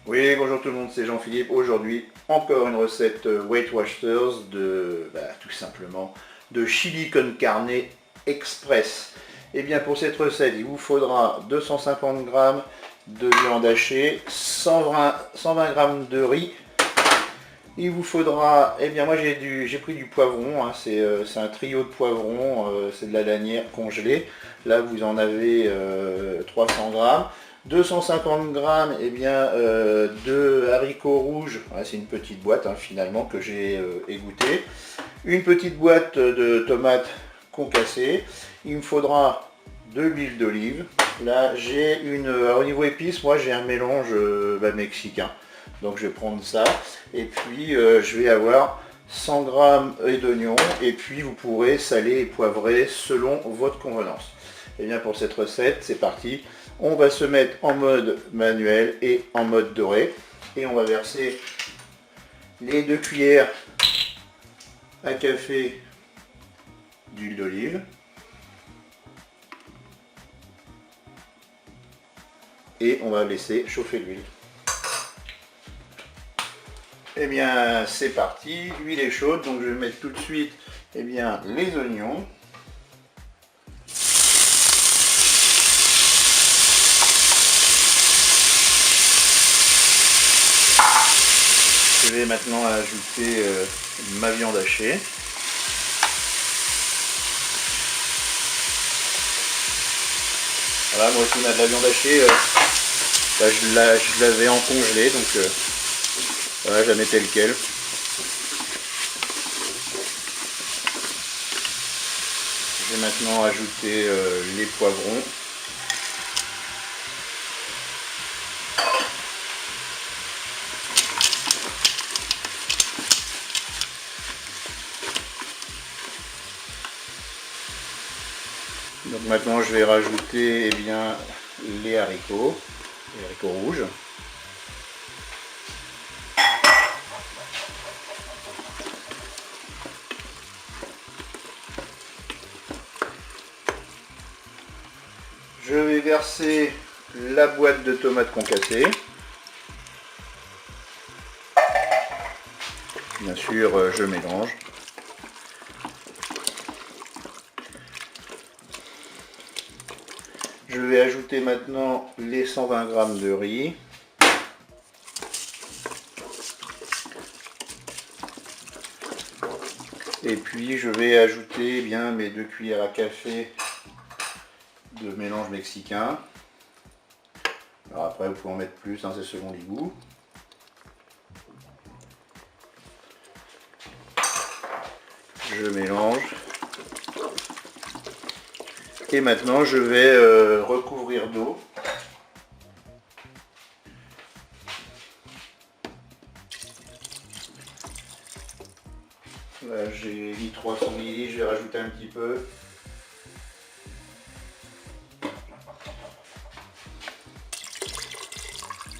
Oui, bonjour tout le monde, c'est Jean-Philippe. Aujourd'hui, encore une recette Weight Watchers de, tout simplement, de chili con carne express. Et bien pour cette recette, il vous faudra 250 g de viande hachée, 120 g de riz. Il vous faudra, moi j'ai pris du poivron, hein, c'est un trio de poivrons, c'est de la lanière congelée. Là vous en avez 300 g. 250 g de haricots rouges, c'est une petite boîte hein, finalement que j'ai égoutté. Une petite boîte de tomates concassées. Il me faudra de l'huile d'olive. Là j'ai au niveau épices, moi j'ai un mélange mexicain. Donc je vais prendre ça. Et puis je vais avoir 100 g d'oignons. Et puis vous pourrez saler et poivrer selon votre convenance. Et bien pour cette recette, c'est parti. On va se mettre en mode manuel et en mode doré. Et on va verser les 2 cuillères à café d'huile d'olive. Et on va laisser chauffer l'huile. Et bien c'est parti, l'huile est chaude, donc je vais mettre tout de suite les oignons. Je vais maintenant ajouter ma viande hachée. Voilà, moi aussi on a de la viande hachée, je l'avais en congelé, donc voilà, je la mets telle quelle. Je vais maintenant ajouter les poivrons. Donc maintenant je vais rajouter les haricots rouges. Je vais verser la boîte de tomates concassées. Bien sûr, je mélange. Je vais ajouter maintenant les 120 g de riz. Et puis je vais ajouter mes 2 cuillères à café de mélange mexicain. Alors après vous pouvez en mettre plus, hein, c'est selon les goûts. Je mélange. Et maintenant je vais recouvrir d'eau. Là j'ai mis 300 ml, je vais rajouter un petit peu.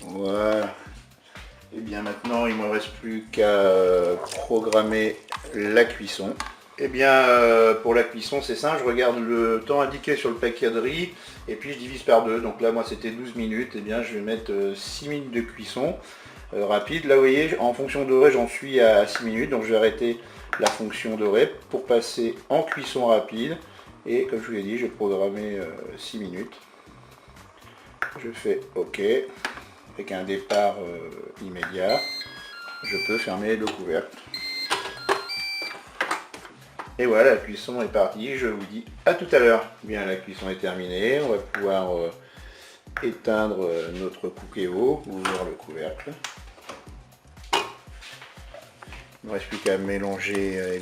Voilà. Et bien maintenant il ne me reste plus qu'à programmer la cuisson. Et bien pour la cuisson c'est simple, je regarde le temps indiqué sur le paquet de riz et puis je divise par 2. Donc là moi c'était 12 minutes, et bien je vais mettre 6 minutes de cuisson rapide. Là vous voyez en fonction dorée j'en suis à 6 minutes, donc je vais arrêter la fonction dorée pour passer en cuisson rapide. Et comme je vous l'ai dit, je vais programmer 6 minutes. Je fais OK. Avec un départ immédiat, je peux fermer le couvercle. Et voilà, la cuisson est partie, je vous dis à tout à l'heure. Bien, la cuisson est terminée, on va pouvoir éteindre notre Cookéo, ouvrir le couvercle. Il ne reste plus qu'à mélanger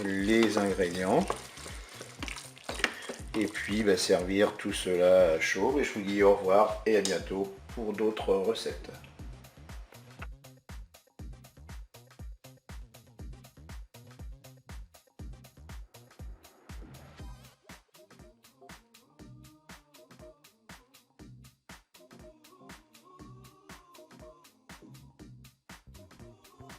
les ingrédients. Et puis servir tout cela chaud. Et je vous dis au revoir et à bientôt pour d'autres recettes.